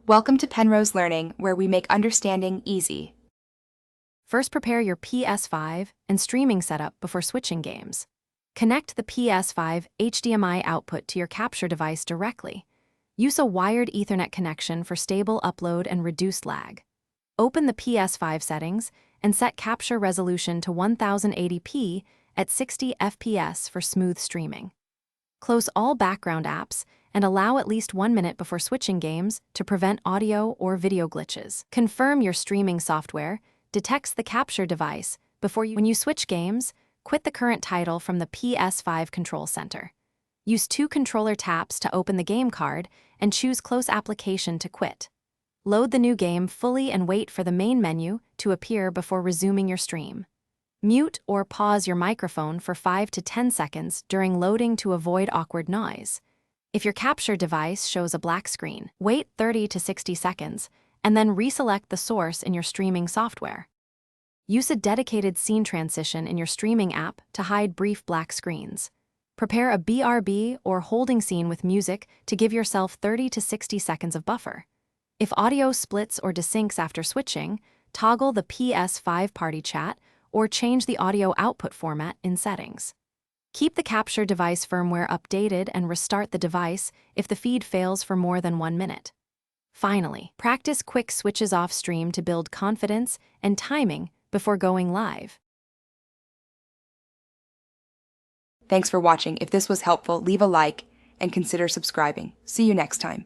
Welcome to Penrose Learning, where we make understanding easy. First, prepare your Ps5 and streaming setup before switching games. Connect the Ps5 HDMI output to your capture device directly. Use a wired Ethernet connection for stable upload and reduced lag. Open the Ps5 settings and set capture resolution to 1080p at 60 FPS for smooth streaming. Close all background apps and allow at least 1 minute before switching games to prevent audio or video glitches. Confirm your streaming software detects the capture device when you switch games. Quit the current title from the Ps5 control center. Use 2 controller taps to open the game card and choose Close Application to quit. Load the new game fully and wait for the main menu to appear before resuming your stream. Mute or pause your microphone for 5 to 10 seconds during loading to avoid awkward noise. If your capture device shows a black screen, wait 30 to 60 seconds and then reselect the source in your streaming software. Use a dedicated scene transition in your streaming app to hide brief black screens. Prepare a BRB or holding scene with music to give yourself 30 to 60 seconds of buffer. If audio splits or desyncs after switching, toggle the Ps5 party chat or change the audio output format in settings. Keep the capture device firmware updated and restart the device if the feed fails for more than 1 minute. Finally, practice quick switches off stream to build confidence and timing before going live. Thanks for watching. If this was helpful, leave a like and consider subscribing. See you next time.